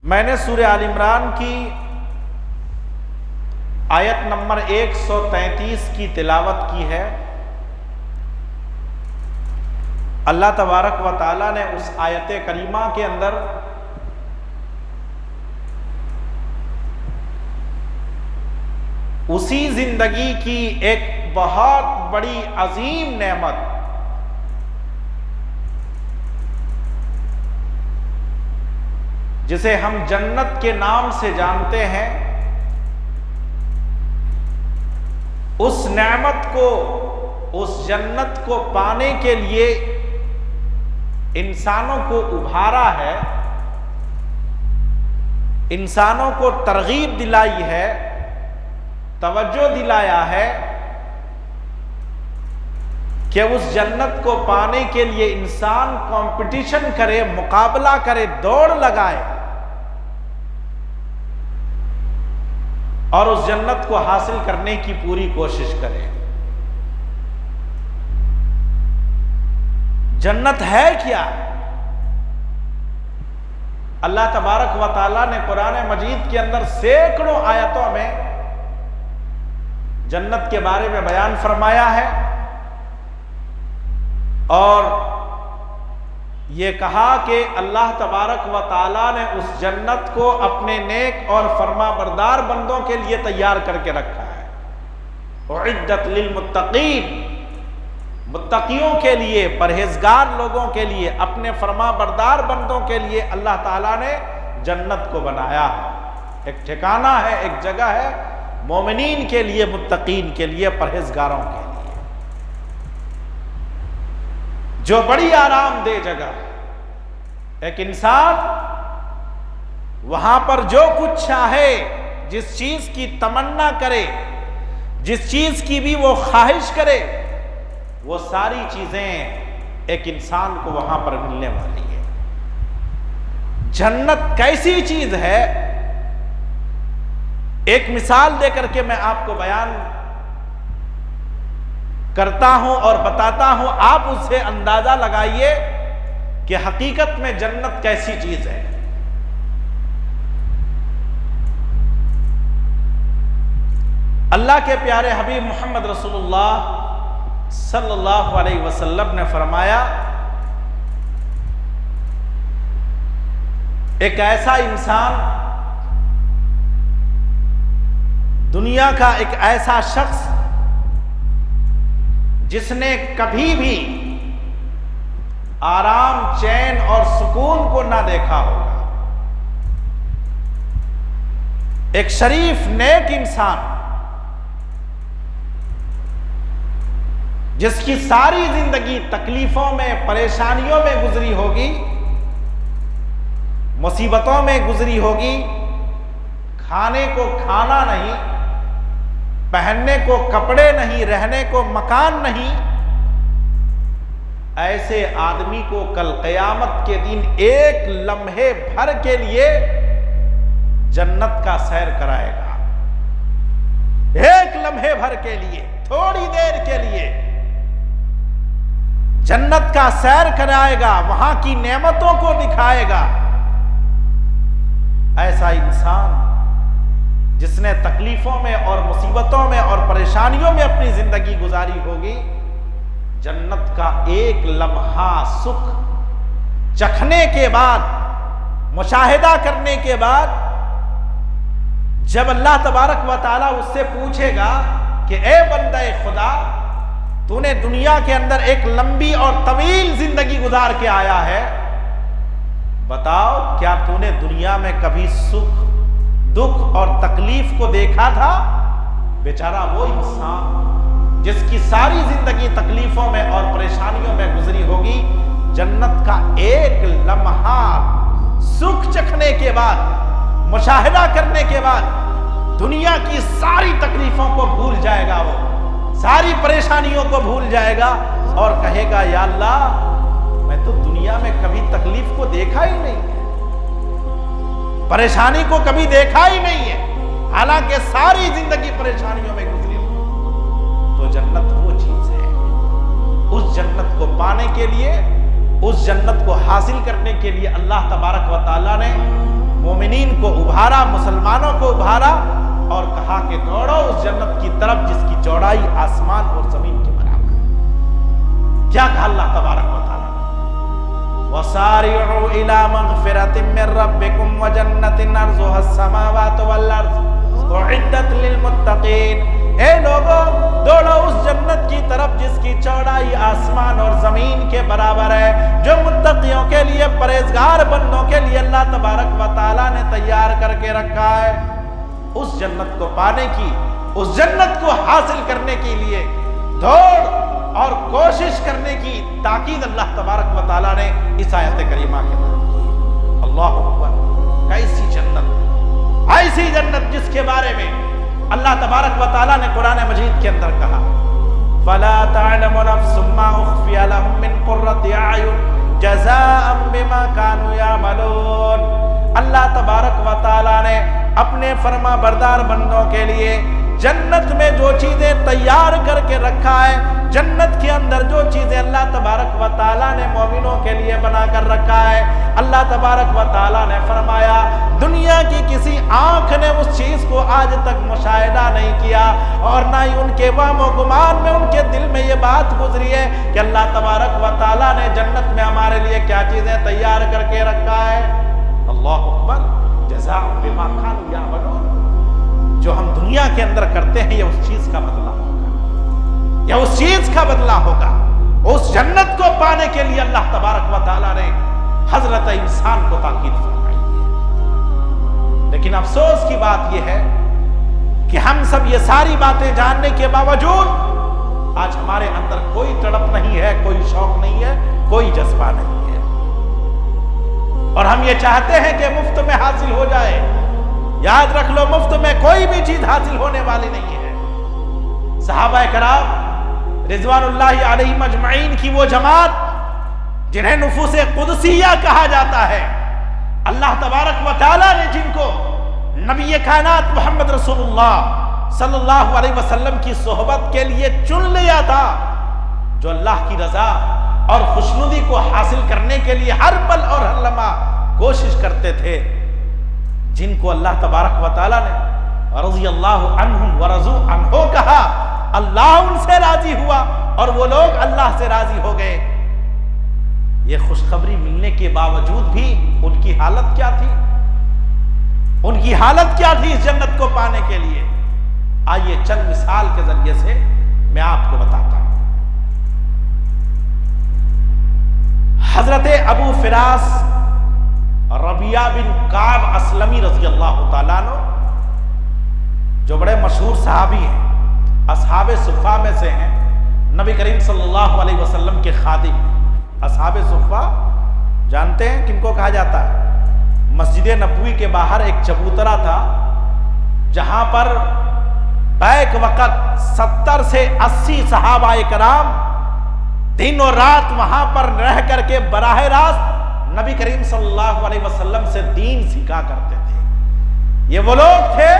میں نے سورہ آل عمران کی آیت نمبر 133 کی تلاوت کی ہے۔ اللہ تبارک و تعالیٰ نے اس آیت کریمہ کے اندر اسی زندگی کی ایک بہت بڑی عظیم نعمت جسے ہم جنت کے نام سے جانتے ہیں، اس نعمت کو، اس جنت کو پانے کے لیے انسانوں کو ابھارا ہے، انسانوں کو ترغیب دلائی ہے، توجہ دلایا ہے کہ اس جنت کو پانے کے لیے انسان کمپٹیشن کرے، مقابلہ کرے، دوڑ لگائے اور اس جنت کو حاصل کرنے کی پوری کوشش کرے۔ جنت ہے کیا؟ اللہ تبارک و تعالیٰ نے قرآن مجید کے اندر سینکڑوں آیتوں میں جنت کے بارے میں بیان فرمایا ہے اور یہ کہا کہ اللہ تبارک و تعالیٰ نے اس جنت کو اپنے نیک اور فرما بردار بندوں کے لیے تیار کر کے رکھا ہے۔ اعدت للمتقین، متقیوں کے لیے، پرہیزگار لوگوں کے لیے، اپنے فرما بردار بندوں کے لیے اللہ تعالیٰ نے جنت کو بنایا ہے۔ ایک ٹھکانہ ہے، ایک جگہ ہے مومنین کے لیے، متقین کے لیے، پرہیزگاروں کے لیے، جو بڑی آرام دہ جگہ۔ ایک انسان وہاں پر جو کچھ چاہے، جس چیز کی تمنا کرے، جس چیز کی بھی وہ خواہش کرے، وہ ساری چیزیں ایک انسان کو وہاں پر ملنے والی ہے۔ جنت کیسی چیز ہے؟ ایک مثال دے کر کے میں آپ کو بیان کرتا ہوں اور بتاتا ہوں، آپ اس سے اندازہ لگائیے کہ حقیقت میں جنت کیسی چیز ہے۔ اللہ کے پیارے حبیب محمد رسول اللہ صلی اللہ علیہ وسلم نے فرمایا، ایک ایسا انسان، دنیا کا ایک ایسا شخص جس نے کبھی بھی آرام، چین اور سکون کو نہ دیکھا ہوگا، ایک شریف نیک انسان جس کی ساری زندگی تکلیفوں میں، پریشانیوں میں گزری ہوگی، مصیبتوں میں گزری ہوگی، کھانے کو کھانا نہیں، پہننے کو کپڑے نہیں، رہنے کو مکان نہیں، ایسے آدمی کو کل قیامت کے دن ایک لمحے بھر کے لیے جنت کا سیر کرائے گا۔ ایک لمحے بھر کے لیے، تھوڑی دیر کے لیے جنت کا سیر کرائے گا، وہاں کی نعمتوں کو دکھائے گا۔ ایسا انسان جس نے تکلیفوں میں اور مصیبتوں میں اور پریشانیوں میں اپنی زندگی گزاری ہوگی، جنت کا ایک لمحہ سکھ چکھنے کے بعد، مشاہدہ کرنے کے بعد، جب اللہ تبارک و تعالیٰ اس سے پوچھے گا کہ اے بندہ خدا، تو نے دنیا کے اندر ایک لمبی اور طویل زندگی گزار کے آیا ہے، بتاؤ کیا تو نے دنیا میں کبھی سکھ، دکھ اور تکلیف کو دیکھا تھا؟ بیچارہ وہ انسان جس کی ساری زندگی تکلیفوں میں اور پریشانیوں میں گزری ہوگی، جنت کا ایک لمحہ سکھ چکھنے کے بعد، مشاہدہ کرنے کے بعد دنیا کی ساری تکلیفوں کو بھول جائے گا، وہ ساری پریشانیوں کو بھول جائے گا اور کہے گا یا اللہ، میں تو دنیا میں کبھی تکلیف کو دیکھا ہی نہیں ہے، پریشانی کو کبھی دیکھا ہی نہیں ہے، حالانکہ ساری زندگی پریشانیوں میں گزری ہو۔ تو جنت وہ چیز ہے، اس جنت کو پانے کے لیے، اس جنت کو حاصل کرنے کے لیے اللہ تبارک و تعالیٰ نے مومنین کو ابھارا، مسلمانوں کو ابھارا اور کہا کہ دوڑو اس جنت کی طرف جس کی چوڑائی آسمان اور زمین کے برابر ہے۔ کیا کہا اللہ تبارک و تعالیٰ؟ وَسَارِعُوا إِلَى مَغْفِرَةٍ مِّن رَّبِّكُمْ وَجَنَّةٍ عَرْضُهَا السَّمَاوَاتُ وَالْأَرْضُ أُعِدَّتْ لِلْمُتَّقِينَ۔ اے لوگوں، دوڑو اس جنت کی طرف جس کی چوڑائی آسمان اور زمین کے برابر ہے، جو متقیوں کے لیے، پرہیزگار بندوں کے لیے اللہ تبارک و تعالیٰ نے تیار کر کے رکھا ہے۔ اس جنت کو پانے کی، اس جنت کو حاصل کرنے کے لیے دوڑ اور کوشش کرنے کی تاکید اللہ تبارک و تعالیٰ نے اس آیت کریمہ کے اندر کی۔ اللہ اکبر! کیسی جنت، ایسی جنت جس کے بارے میں اللہ تبارک و تعالیٰ نے قرآن مجید کے اندر کہا فَلَا تَعْلَمُ نَفْسٌ مَّا أُخْفِيَ لَهُم مِّن قُرَّةِ أَعْيُنٍ جَزَاءً بِمَا كَانُوا يَعْمَلُونَ۔ اللہ تبارک و تعالیٰ نے اپنے فرما بردار بندوں کے لیے جنت میں جو چیزیں تیار کر کے رکھا ہے، جنت کے اندر جو چیزیں اللہ تبارک و تعالیٰ نے مومنوں کے لیے بنا کر رکھا ہے، اللہ تبارک و تعالیٰ نے فرمایا دنیا کی کسی آنکھ نے اس چیز کو آج تک مشاہدہ نہیں کیا، اور نہ ہی ان کے وہم و گمان میں، ان کے دل میں یہ بات گزری ہے کہ اللہ تبارک و تعالیٰ نے جنت میں ہمارے لیے کیا چیزیں تیار کر کے رکھا ہے۔ اللہ اکبر! جزاء بما كانوا يعملون۔ جو ہم دنیا کے اندر کرتے ہیں یہ اس چیز کا بدلہ ہوگا، یہ اس چیز کا بدلہ ہوگا۔ اس جنت کو پانے کے لیے اللہ تبارک و تعالیٰ نے حضرت انسان کو تاکید فرمائی ہے۔ لیکن افسوس کی بات یہ ہے کہ ہم سب یہ ساری باتیں جاننے کے باوجود آج ہمارے اندر کوئی تڑپ نہیں ہے، کوئی شوق نہیں ہے، کوئی جذبہ نہیں ہے، اور ہم یہ چاہتے ہیں کہ مفت میں حاصل ہو جائے۔ یاد رکھ لو، مفت میں کوئی بھی چیز حاصل ہونے والی نہیں ہے۔ صحابہ کرام رضوان اللہ علیہم اجمعین کی وہ جماعت جنہیں نفوس قدسیہ کہا جاتا ہے، اللہ تبارک و تعالیٰ نے جن کو نبی کائنات محمد رسول اللہ صلی اللہ علیہ وسلم کی صحبت کے لیے چن لیا تھا، جو اللہ کی رضا اور خوشنودی کو حاصل کرنے کے لیے ہر پل اور ہر لمحہ کوشش کرتے تھے، جن کو اللہ تبارک و تعالیٰ نے رضی اللہ عنہم ورضوا عنہ کہا، اللہ ان سے راضی ہوا اور وہ لوگ اللہ سے راضی ہو گئے۔ یہ خوشخبری ملنے کے باوجود بھی ان کی حالت کیا تھی؟ ان کی حالت کیا تھی اس جنت کو پانے کے لیے؟ آئیے چند مثال کے ذریعے سے میں آپ کو بتاتا ہوں۔ حضرت ابو فراس ربیعہ بن کعب اسلمی رضی اللہ تعالیٰ عنہ، جو بڑے مشہور صحابی ہیں، اصحاب صفہ میں سے ہیں، نبی کریم صلی اللہ علیہ وسلم کے خادم۔ اصحاب صفہ جانتے ہیں کن کو کہا جاتا ہے؟ مسجد نبوی کے باہر ایک چبوترا تھا جہاں پر بیک وقت 70 سے 80 صحابہ کرام دن اور رات وہاں پر رہ کر کے براہ راست نبی کریم صلی اللہ علیہ وسلم سے دین سیکھا کرتے تھے۔ یہ وہ لوگ تھے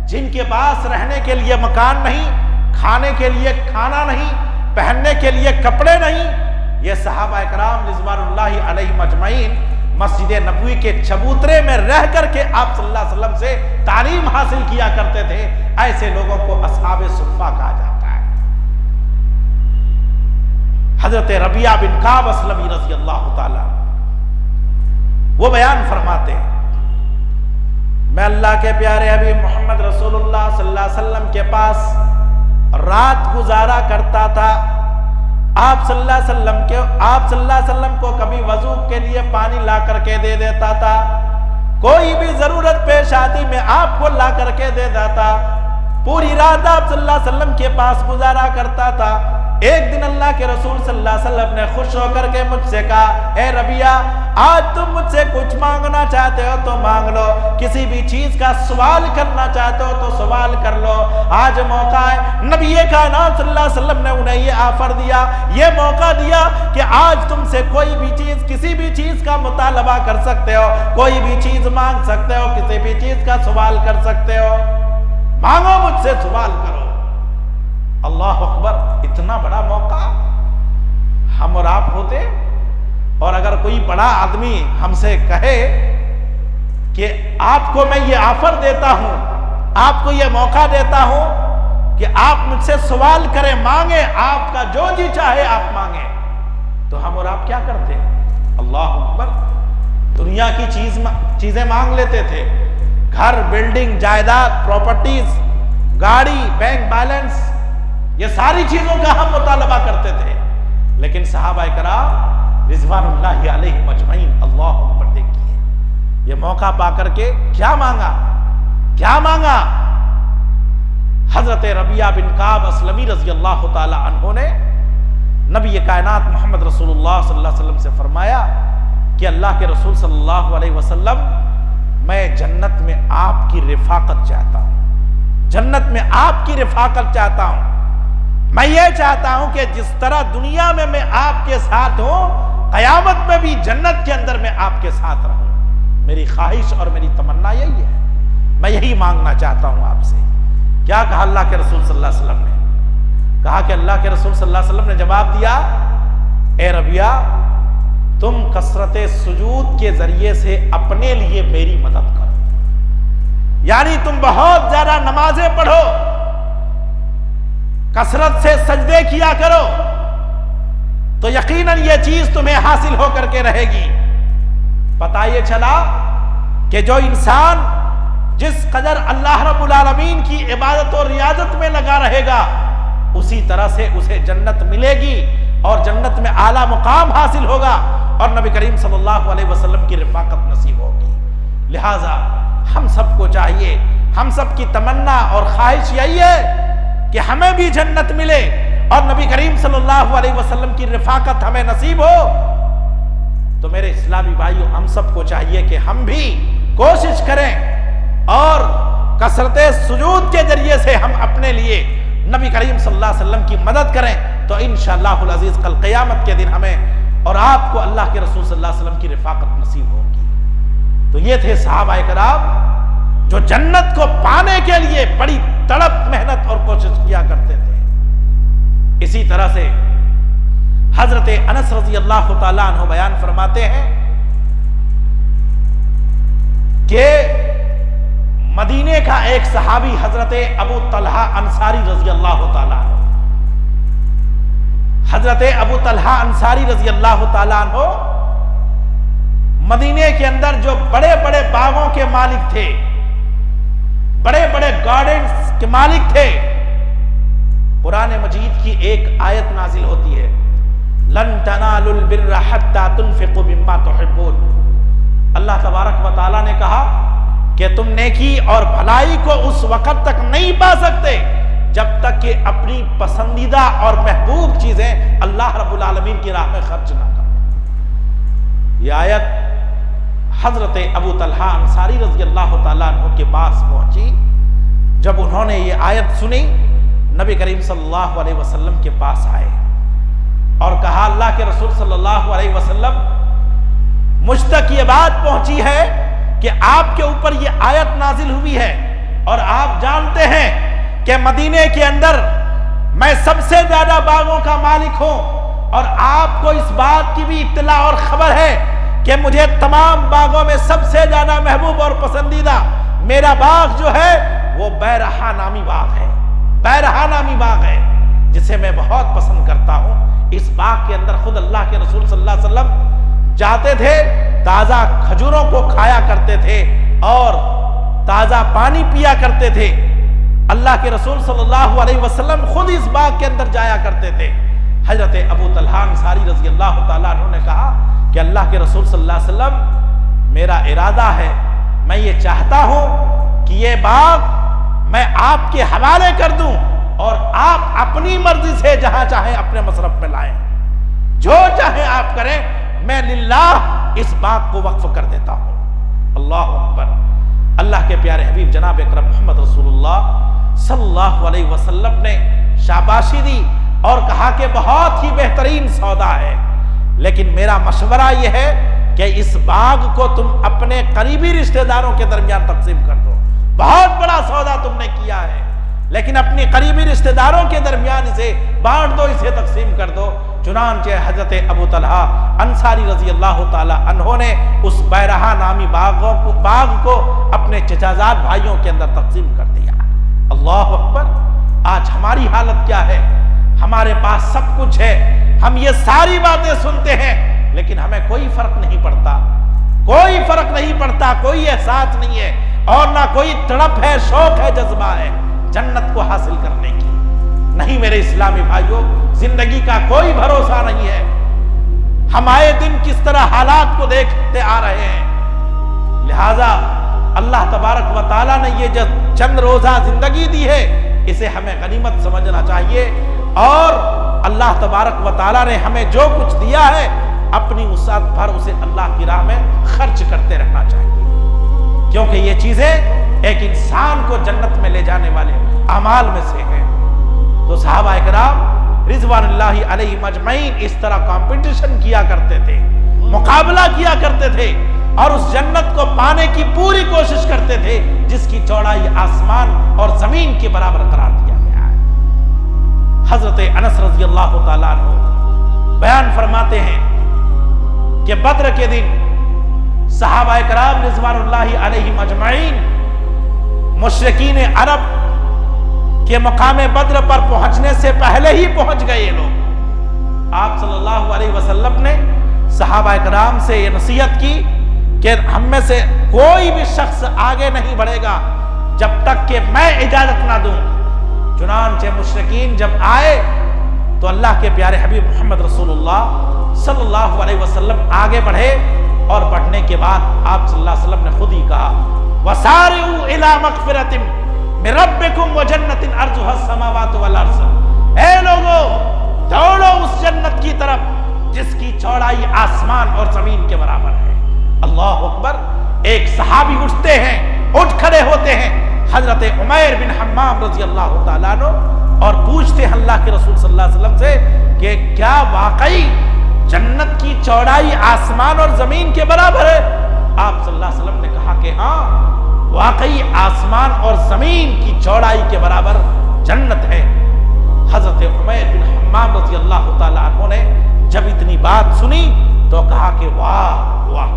جن کے پاس رہنے کے لیے مکان نہیں، کھانے کے لیے کھانا نہیں، پہننے کے لیے کپڑے نہیں۔ یہ صحابہ کرام رضوان اللہ علیہم اجمعین مسجد نبوی کے چبوترے میں رہ کر کے آپ صلی اللہ علیہ وسلم سے تعلیم حاصل کیا کرتے تھے۔ ایسے لوگوں کو اصحاب صفہ کہا جاتا ہے۔ حضرت ربیعہ بن کعب اسلمی رضی اللہ تعالیٰ وہ بیان فرماتے ہیں، میں اللہ کے پیارے حبیب محمد رسول اللہ صلی اللہ علیہ وسلم کے پاس رات گزارا کرتا تھا۔ آپ صلی اللہ علیہ وسلم کو کبھی وضو کے لیے پانی لا کر کے دے دیتا تھا، کوئی بھی ضرورت پیش آتی میں آپ کو لا کر کے دے دیتا۔ پوری رات آپ صلی اللہ علیہ وسلم کے پاس گزارا کرتا تھا۔ ایک دن اللہ کے رسول صلی اللہ علیہ وسلم نے خوش ہو کر کے مجھ سے کہا، اے ربیعہ، آج تم مجھ سے کچھ مانگنا چاہتے ہو تو مانگ لو، کسی بھی چیز کا سوال کرنا چاہتے ہو تو سوال کر لو، آج موقع ہے۔ نبی کائنات صلی اللہ علیہ وسلم نے انہیں یہ آفر دیا، یہ موقع دیا کہ آج تم سے کوئی بھی چیز، کسی بھی چیز کا مطالبہ کر سکتے ہو، کوئی بھی چیز مانگ سکتے ہو، کسی بھی چیز کا سوال کر سکتے ہو، مانگو مجھ سے، سوال کرو۔ اللہ اکبر! اتنا بڑا موقع ہم اور آپ ہوتے، اور اگر کوئی بڑا آدمی ہم سے کہے کہ آپ کو میں یہ آفر دیتا ہوں، آپ کو یہ موقع دیتا ہوں کہ آپ مجھ سے سوال کریں، مانگیں، آپ کا جو جی چاہے آپ مانگیں۔ تو ہم اور آپ کیا کرتے ہیں؟ اللہ اکبر، دنیا کی چیزیں مانگ لیتے تھے، گھر، بلڈنگ، جائیداد، پراپرٹیز، گاڑی، بینک بیلنس، یہ ساری چیزوں کا ہم مطالبہ کرتے تھے۔ لیکن صحابہ کرام رضوان اللہ علیہم اجمعین، اللہ اکبر، دیکھیے یہ موقع پا کر کے کیا مانگا؟ حضرت ربیعہ بن کعب اسلمی رضی اللہ تعالی عنہ نے نبی کائنات محمد رسول اللہ صلی اللہ علیہ وسلم سے فرمایا کہ اللہ کے رسول صلی اللہ علیہ وسلم، میں جنت میں آپ کی رفاقت چاہتا ہوں، جنت میں آپ کی رفاقت چاہتا ہوں۔ میں یہ چاہتا ہوں کہ جس طرح دنیا میں میں آپ کے ساتھ ہوں، قیامت میں بھی جنت کے اندر میں آپ کے ساتھ رہوں۔ میری خواہش اور میری تمنا یہی ہے، میں یہی مانگنا چاہتا ہوں آپ سے۔ کیا کہا اللہ کے رسول صلی اللہ علیہ وسلم نے؟ کہا کہ اللہ کے رسول صلی اللہ علیہ وسلم نے جواب دیا، اے ربیعہ، تم کثرت سجود کے ذریعے سے اپنے لیے میری مدد کرو، یعنی تم بہت زیادہ نمازیں پڑھو، کثرت سے سجدے کیا کرو، تو یقیناً یہ چیز تمہیں حاصل ہو کر کے رہے گی۔ پتہ یہ چلا کہ جو انسان جس قدر اللہ رب العالمین کی عبادت اور ریاضت میں لگا رہے گا، اسی طرح سے اسے جنت ملے گی اور جنت میں اعلیٰ مقام حاصل ہوگا اور نبی کریم صلی اللہ علیہ وسلم کی رفاقت نصیب ہوگی۔ لہٰذا ہم سب کو چاہیے، ہم سب کی تمنا اور خواہش یہی ہے کہ ہمیں بھی جنت ملے اور نبی کریم صلی اللہ علیہ وسلم کی رفاقت ہمیں نصیب ہو۔ تو میرے اسلامی بھائیوں، ہم سب کو چاہیے کہ ہم بھی کوشش کریں اور کثرت سجود کے ذریعے سے ہم اپنے لیے نبی کریم صلی اللہ علیہ وسلم کی مدد کریں، تو انشاءاللہ العزیز کل قیامت کے دن ہمیں اور آپ کو اللہ کے رسول صلی اللہ علیہ وسلم کی رفاقت نصیب ہوگی۔ تو یہ تھے صحابہ کرام جو جنت کو پانے کے لیے بڑی تڑپ، محنت اور کوشش کیا کرتے تھے۔ اسی طرح سے حضرت انس رضی اللہ تعالیٰ عنہ بیان فرماتے ہیں کہ مدینے کا ایک صحابی حضرت ابو طلحہ انصاری رضی اللہ تعالیٰ عنہ، حضرت ابو طلحہ انصاری رضی اللہ تعالیٰ عنہ مدینے کے اندر جو بڑے بڑے باغوں کے مالک تھے، بڑے بڑے گارڈنز کے مالک تھے۔ قرآن مجید کی ایک آیت نازل ہوتی ہے، لن تنالوا البر حتى تنفقوا مما تحبون۔ اللہ تبارک و تعالیٰ نے کہا کہ تم نیکی اور بھلائی کو اس وقت تک نہیں پا سکتے جب تک کہ اپنی پسندیدہ اور محبوب چیزیں اللہ رب العالمین کی راہ میں خرچ نہ کرو۔ یہ آیت حضرت ابو طلحہ انصاری رضی اللہ تعالیٰ عنہ کے پاس پہنچی۔ جب انہوں نے یہ آیت سنی، نبی کریم صلی اللہ علیہ وسلم کے پاس آئے اور کہا، اللہ کے رسول صلی اللہ علیہ وسلم، مجھ تک یہ بات پہنچی ہے کہ آپ کے اوپر یہ آیت نازل ہوئی ہے اور آپ جانتے ہیں کہ مدینے کے اندر میں سب سے زیادہ باغوں کا مالک ہوں، اور آپ کو اس بات کی بھی اطلاع اور خبر ہے کہ مجھے تمام باغوں میں سب سے زیادہ محبوب اور پسندیدہ میرا باغ جو ہے وہ بیرحا نامی باغ ہے، بیرحا نامی باغ ہے جسے میں بہت پسند کرتا ہوں۔ اس باغ کے اندر خود اللہ کے رسول صلی اللہ علیہ وسلم جاتے تھے، تازہ کھجوروں کو کھایا کرتے تھے اور تازہ پانی پیا کرتے تھے۔ اللہ کے رسول صلی اللہ علیہ وسلم خود اس باغ کے اندر جایا کرتے تھے۔ حضرت ابو طلحہ انصاری رضی اللہ تعالیٰ عنہ نے کہا کہ اللہ کے رسول صلی اللہ علیہ وسلم، میرا ارادہ ہے، میں یہ چاہتا ہوں کہ یہ باغ میں آپ کے حوالے کر دوں اور آپ اپنی مرضی سے جہاں چاہیں اپنے مصرف میں لائیں، جو چاہیں آپ کریں، میں للہ اس باغ کو وقف کر دیتا ہوں۔ اللہ اکبر۔ اللہ کے پیارے حبیب جناب اکرم محمد رسول اللہ صلی اللہ علیہ وسلم نے شاباشی دی اور کہا کہ بہت ہی بہترین سودا ہے، لیکن میرا مشورہ یہ ہے کہ اس باغ کو تم اپنے قریبی رشتہ داروں کے درمیان تقسیم کر دو۔ بہت بڑا سودا تم نے کیا ہے، لیکن اپنی قریبی رشتہ داروں کے درمیان اسے بانٹ دو، اسے تقسیم کر دو۔ چنانچہ حضرت ابو طلحہ انصاری رضی اللہ تعالی عنہ نے اس بیرہا نامی باغ کو اپنے چچازاد بھائیوں کے اندر تقسیم کر دیا۔ اللہ اکبر! آج ہماری حالت کیا ہے؟ ہمارے پاس سب کچھ ہے، ہم یہ ساری باتیں سنتے ہیں، لیکن ہمیں کوئی فرق نہیں پڑتا، کوئی فرق نہیں پڑتا، کوئی احساس نہیں ہے، اور نہ کوئی تڑپ ہے، شوق ہے، جذبہ ہے جنت کو حاصل کرنے کی۔ نہیں میرے اسلامی بھائیوں، زندگی کا کوئی بھروسہ نہیں ہے۔ ہم آئے دن کس طرح حالات کو دیکھتے آ رہے ہیں، لہذا اللہ تبارک و تعالیٰ نے یہ جو چند روزہ زندگی دی ہے، اسے ہمیں غنیمت سمجھنا چاہیے، اور اللہ تبارک و تعالیٰ نے ہمیں جو کچھ دیا ہے اپنی وسعت بھر اسے اللہ کی راہ میں خرچ کرتے رہنا چاہیے، کیونکہ یہ چیزیں ایک انسان کو جنت میں لے جانے والے اعمال میں سے ہیں۔ تو صحابہ اکرام رضوان اللہ علیہم اجمعین اس طرح کمپٹیشن کیا کرتے تھے، مقابلہ کیا کرتے تھے، اور اس جنت کو پانے کی پوری کوشش کرتے تھے جس کی چوڑائی آسمان اور زمین کے برابر قرار دیا گیا ہے۔ حضرت انس رضی اللہ تعالیٰ عنہ بیان فرماتے ہیں کہ بدر کے دن صحابہ اکرام رضوان اللہ علیہم اجمعین مشرکین عرب کہ مقام بدر پر پہنچنے سے پہلے ہی پہنچ گئے یہ لوگ۔ آپ صلی اللہ علیہ وسلم نے صحابہ اکرام سے یہ نصیحت کی کہ ہم میں سے کوئی بھی شخص آگے نہیں بڑھے گا جب تک کہ میں اجازت نہ دوں۔ چنانچہ مشرکین جب آئے تو اللہ کے پیارے حبیب محمد رسول اللہ صلی اللہ علیہ وسلم آگے بڑھے، اور بڑھنے کے بعد آپ صلی اللہ علیہ وسلم نے خود ہی کہا وَسَارِعُوا إِلَى مَغْفِرَةٍ مِّن رَبِّكُمْ وَجَنَّةٍ عَرْضُهَا السَّمَاوَاتُ وَالْأَرْضُ، اے لوگو دوڑو اس جنت کی طرف جس کی چوڑائی آسمان اور زمین کے برابر ہے۔ اللہ اکبر! ایک صحابی اٹھتے ہیں، اٹھ کھڑے ہوتے ہیں، حضرت عمیر بن حمام رضی اللہ تعالیٰ عنہ، اور پوچھتے ہیں اللہ کے رسول صلی اللہ علیہ وسلم سے کہ کیا واقعی جنت کی چوڑائی آسمان اور زمین کے برابر ہے؟ آپ صلی اللہ علیہ وسلم نے کہا کہ ہاں، واقعی آسمان اور زمین کی چوڑائی کے برابر جنت ہے۔ حضرت عمیر بن حمام رضی اللہ تعالیٰ عنہ نے جب اتنی بات سنی تو کہا کہ واہ واہ۔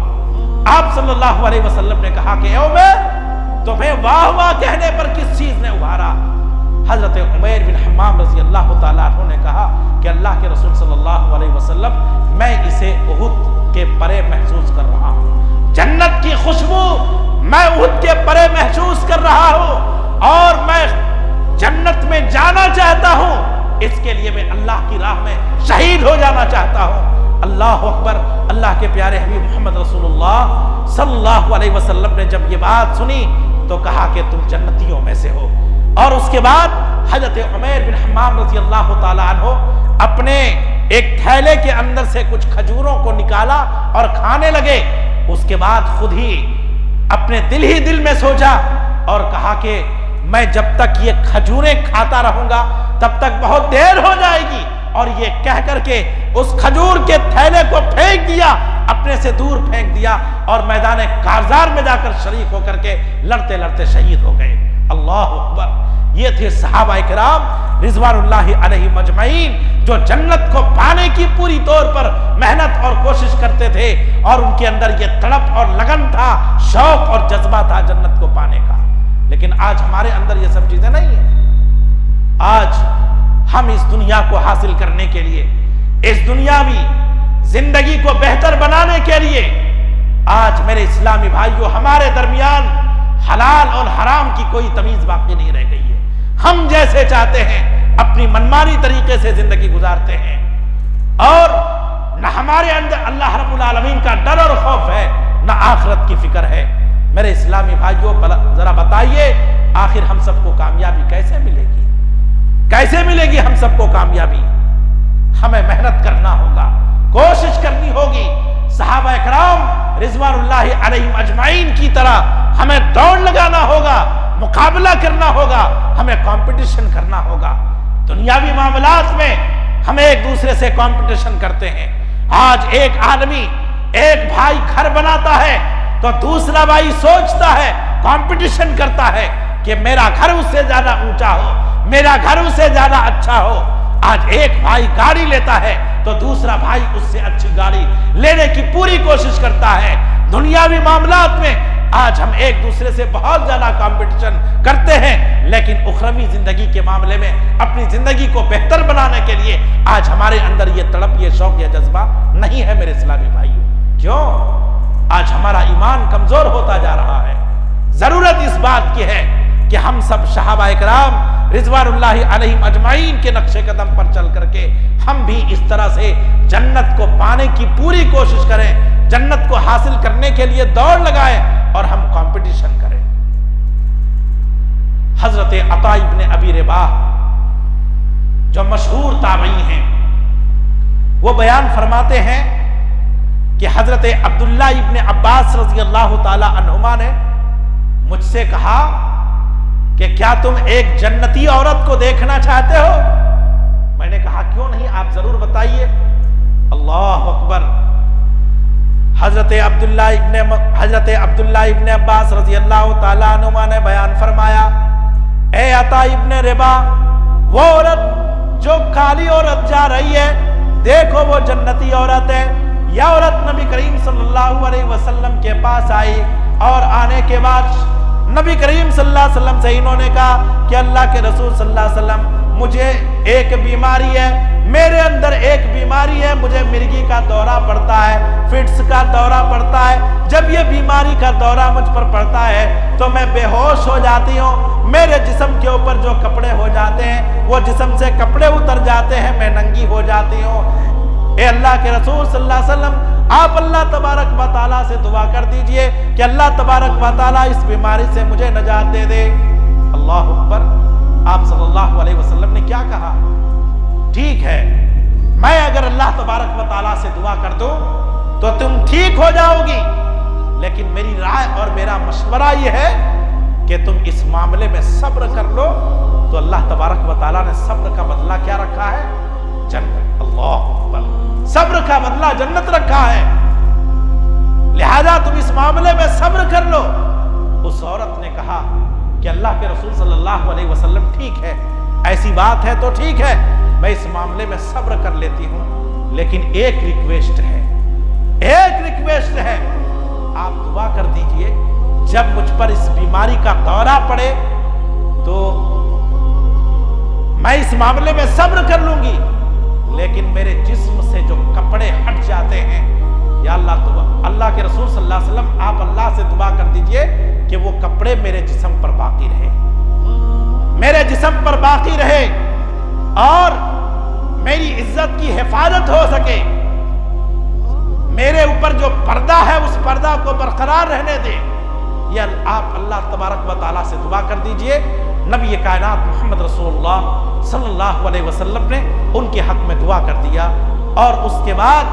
آپ صلی اللہ علیہ وسلم نے کہا کہ اے عمیر، تمہیں واہ واہ کہنے پر کس چیز نے ابھارا؟ حضرت عمیر بن حمام رضی اللہ تعالیٰ عنہ نے کہا کہ اللہ کے رسول صلی اللہ علیہ وسلم، میں اسے احد کے پرے محسوس کر رہا ہوں، جنت کی خوشبو میں احد کے پرے محسوس کر رہا ہوں، اور میں جنت میں جانا چاہتا ہوں، اس کے لیے میں اللہ کی راہ میں شہید ہو جانا چاہتا ہوں۔ اللہ اکبر! اللہ کے پیارے حبیب محمد رسول اللہ صلی اللہ علیہ وسلم نے جب یہ بات سنی تو کہا کہ تم جنتیوں میں سے ہو، اور اس کے بعد حضرت عمیر بن حمام رضی اللہ تعالیٰ عنہ اپنے ایک تھیلے کے اندر سے کچھ کھجوروں کو نکالا اور کھانے لگے۔ اس کے بعد خود ہی اپنے دل میں سوچا اور کہا کہ میں جب تک یہ کھجوریں کھاتا رہوں گا تب تک بہت دیر ہو جائے گی، اور یہ کہہ کر کے اس کھجور کے تھیلے کو پھینک دیا، اپنے سے دور پھینک دیا، اور میدان کارزار میں جا کر شریک ہو کر کے لڑتے لڑتے شہید ہو گئے۔ اللہ اکبر! یہ تھے صحابہ کرام رضوان اللہ علیہم اجمعین جو جنت کو پانے کی پوری طور پر محنت اور کوشش کرتے تھے، اور ان کے اندر یہ تڑپ اور لگن تھا، شوق اور جذبہ تھا جنت کو پانے کا۔ لیکن آج ہمارے اندر یہ سب چیزیں نہیں ہیں۔ آج ہم اس دنیا کو حاصل کرنے کے لیے، اس دنیاوی زندگی کو بہتر بنانے کے لیے، آج میرے اسلامی بھائیوں ہمارے درمیان حلال اور حرام کی کوئی تمیز باقی نہیں رہ گئی ہے۔ ہم جیسے چاہتے ہیں اپنی منمانی طریقے سے زندگی گزارتے ہیں، اور نہ ہمارے اندر اللہ رب العالمین کا ڈر اور خوف ہے، نہ آخرت کی فکر ہے۔ میرے اسلامی بھائیوں ذرا بتائیے آخر ہم سب کو کامیابی کیسے ملے گی؟ کیسے ملے گی ہم سب کو کامیابی؟ ہمیں محنت کرنا ہوگا، کوشش کرنی ہوگی، صحابہ اکرام رضوان اللہ علیہم اجمعین کی طرح ہمیں دوڑ لگانا ہوگا، مقابلہ کرنا ہوگا، ہمیں کمپٹیشن کرنا ہوگا۔ دنیاوی معاملات میں ہم ایک دوسرے سے کمپٹیشن کرتے ہیں۔ آج ایک آدمی، ایک بھائی گھر بناتا ہے تو دوسرا بھائی سوچتا ہے، کمپٹیشن کرتا ہے کہ میرا گھر اس سے زیادہ اونچا ہو، میرا گھر اس سے زیادہ اچھا ہو۔ آج ایک بھائی گاڑی لیتا ہے تو دوسرا بھائی اس سے اچھی گاڑی لینے کی پوری کوشش کرتا ہے۔ دنیاوی معاملات میں آج ہم ایک دوسرے سے بہت زیادہ کمپٹیشن کرتے ہیں، لیکن اخروی زندگی کے معاملے میں اپنی زندگی کو بہتر بنانے کے لیے آج ہمارے اندر یہ تڑپ، یہ شوق، یہ جذبہ نہیں ہے میرے اسلامی بھائیوں۔ کیوں؟ آج ہمارا ایمان کمزور ہوتا جا رہا ہے۔ ضرورت اس بات کی ہے کہ ہم سب صحابہ اکرام رضوان اللہ علیہم اجمعین کے نقش قدم پر چل کر کے ہم بھی اس طرح سے جنت کو پانے کی پوری کوشش کریں، جنت کو حاصل کرنے کے لیے دوڑ لگائیں اور ہم کمپٹیشن کریں۔ حضرت عطا ابن ابی رباح جو مشہور تابعی ہیں، وہ بیان فرماتے ہیں کہ حضرت عبداللہ ابن عباس رضی اللہ تعالی عنہما نے مجھ سے کہا کہ کیا تم ایک جنتی عورت کو دیکھنا چاہتے ہو؟ میں نے کہا کیوں نہیں، آپ ضرور بتائیے۔ اللہ اکبر۔ حضرت عبداللہ ابن عباس رضی اللہ تعالیٰ عنہما نے بیان فرمایا، اے عطا ابن رباح، وہ عورت جو کالی عورت جا رہی ہے، دیکھو وہ جنتی عورت ہے۔ یہ عورت نبی کریم صلی اللہ علیہ وسلم کے پاس آئی اور آنے کے بعد نبی کریم صلی اللہ علیہ وسلم سے انہوں نے کہا کہ اللہ کے رسول صلی اللہ علیہ وسلم، مجھے ایک بیماری ہے، میرے اندر ایک بیماری ہے، مجھے مرگی کا دورہ پڑتا ہے، فٹس کا دورہ پڑتا ہے۔ جب یہ بیماری کا دورہ مجھ پر پڑتا ہے تو میں بے ہوش ہو جاتی ہوں، میرے جسم کے اوپر جو کپڑے ہو جاتے ہیں وہ جسم سے کپڑے اتر جاتے ہیں، میں ننگی ہو جاتی ہوں۔ اے اللہ کے رسول صلی اللہ علیہ وسلم، آپ اللہ تبارک و تعالیٰ سے دعا کر دیجئے کہ اللہ تبارک و تعالیٰ اس بیماری سے مجھے نجات دے دے۔ اللہ اکبر۔ آپ صلی اللہ علیہ وسلم نے کیا کہا؟ ٹھیک ہے، میں اگر اللہ تبارک و تعالیٰ سے دعا کر دوں تو تم ٹھیک ہو جاؤ گی، لیکن میری رائے اور میرا مشورہ یہ ہے کہ تم اس معاملے میں صبر کر لو۔ تو اللہ تبارک و تعالیٰ نے صبر کا بدلہ کیا رکھا ہے؟ جنت۔ اللہ اکبر۔ صبر کا بدلہ جنت رکھا ہے، لہذا تم اس معاملے میں صبر کر لو۔ اس عورت نے کہا کہ اللہ کے رسول صلی اللہ علیہ وسلم، ٹھیک ہے، ایسی بات ہے تو ٹھیک ہے، میں اس معاملے میں صبر کر لیتی ہوں، لیکن ایک ریکویسٹ ہے، ایک ریکویسٹ ہے، آپ دعا کر دیجئے جب مجھ پر اس بیماری کا دورہ پڑے تو میں اس معاملے میں صبر کر لوں گی، لیکن میرے جسم سے جو کپڑے ہٹ جاتے ہیں، یا اللہ کے رسول صلی اللہ علیہ وسلم، آپ اللہ سے دعا کر دیجئے کہ وہ کپڑے میرے جسم پر باقی رہے، میرے جسم پر باقی رہے اور میری عزت کی حفاظت ہو سکے، میرے اوپر جو پردہ ہے اس پردہ کو برقرار رہنے دے۔ یہ آپ اللہ تبارک و تعالیٰ سے دعا کر دیجئے۔ نبی کائنات محمد رسول اللہ صلی اللہ علیہ وسلم نے ان کے حق میں دعا کر دیا، اور اس کے بعد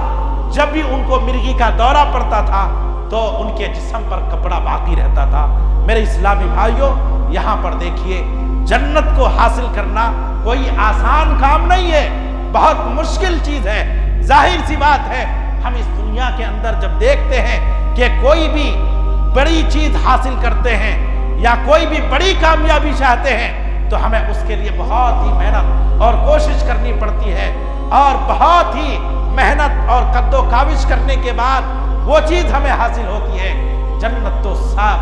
جب بھی ان کو مرگی کا دورہ پڑتا تھا تو ان کے جسم پر کپڑا باقی رہتا تھا۔ میرے اسلامی بھائیوں، یہاں پر دیکھیے، جنت کو حاصل کرنا کوئی آسان کام نہیں ہے، بہت مشکل چیز ہے۔ ظاہر سی بات ہے، ہم اس دنیا کے اندر جب دیکھتے ہیں کہ کوئی بھی بڑی چیز حاصل کرتے ہیں یا کوئی بھی بڑی کامیابی چاہتے ہیں تو ہمیں اس کے لیے بہت ہی محنت اور کوشش کرنی پڑتی ہے، اور بہت ہی محنت اور قد و کاوش کرنے کے بعد وہ چیز ہمیں حاصل ہوتی ہے۔ جنت تو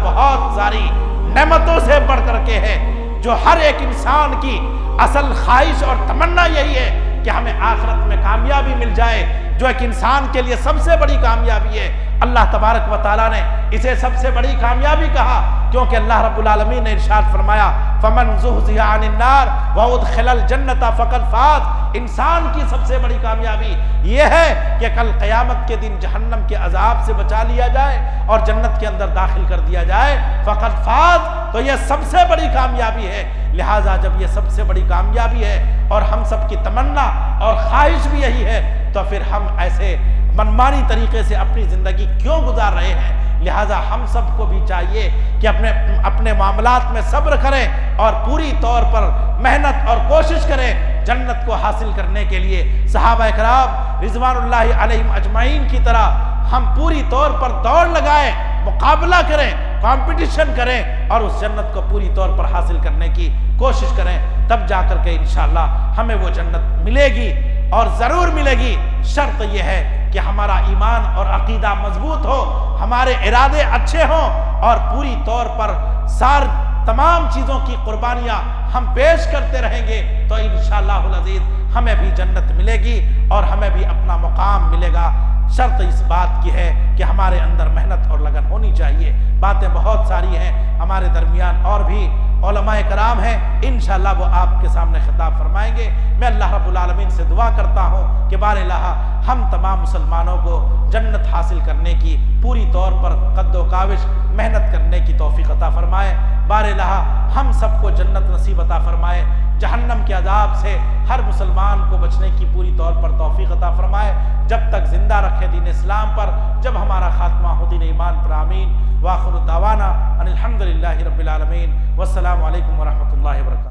بہت ساری نعمتوں سے بڑھ کر کے ہے، جو ہر ایک انسان کی اصل خواہش اور تمنا یہی ہے کہ ہمیں آخرت میں کامیابی مل جائے، جو ایک انسان کے لیے سب سے بڑی کامیابی ہے۔ اللہ تبارک و تعالیٰ نے اسے سب سے بڑی کامیابی کہا، کیونکہ اللہ رب العالمین نے ارشاد فرمایا، فَمَنْ زُحْزِحَ عَنِ النَّارِ وَأُدْخِلَ الْجَنَّةَ فَقَدْ فَازَ۔ انسان کی سب سے بڑی کامیابی یہ ہے کہ کل قیامت کے دن جہنم کے عذاب سے بچا لیا جائے اور جنت کے اندر داخل کر دیا جائے، فَقَدْ فَازَ۔ تو یہ سب سے بڑی کامیابی ہے۔ لہٰذا جب یہ سب سے بڑی کامیابی ہے اور ہم سب کی تمنا اور خواہش بھی یہی ہے، تو پھر ہم ایسے منمانی طریقے سے اپنی زندگی کیوں گزار رہے ہیں؟ لہٰذا ہم سب کو بھی چاہیے کہ اپنے معاملات میں صبر کریں اور پوری طور پر محنت اور کوشش کریں جنت کو حاصل کرنے کے لیے۔ صحابہ کرام رضوان اللہ علیہم اجمعین کی طرح ہم پوری طور پر دوڑ لگائیں مقابلہ کریں، کمپٹیشن کریں اور اس جنت کو پوری طور پر حاصل کرنے کی کوشش کریں، تب جا کر کے انشاءاللہ ہمیں وہ جنت ملے گی، اور ضرور ملے گی۔ شرط یہ ہے کہ ہمارا ایمان اور عقیدہ مضبوط ہو، ہمارے ارادے اچھے ہوں، اور پوری طور پر تمام چیزوں کی قربانیاں ہم پیش کرتے رہیں گے، تو انشاءاللہ العزیز ہمیں بھی جنت ملے گی اور ہمیں بھی اپنا مقام ملے گا۔ شرط اس بات کی ہے کہ ہمارے اندر محنت اور لگن ہونی چاہیے۔ باتیں بہت ساری ہیں، ہمارے درمیان اور بھی علماء کرام ہیں، انشاءاللہ وہ آپ کے سامنے خطاب فرمائیں گے۔ میں اللہ رب العالمین سے دعا کرتا ہوں کہ بار الہ ہم تمام مسلمانوں کو جنت حاصل کرنے کی پوری طور پر قد و کاوش محنت کرنے کی توفیق عطا فرمائے۔ بار الہ ہم سب کو جنت نصیب عطا فرمائے، جہنم کے عذاب سے ہر مسلمان کو بچنے کی پوری طور پر توفیق عطا فرمائے، جب تک زندہ رکھے دین اسلام پر، جب ہمارا خاتمہ ہو دین ایمان پر۔ آمین۔ وآخر دعوانا ان الحمدللہ رب العالمین، والسلام علیکم ورحمۃ اللہ وبرکاتہ۔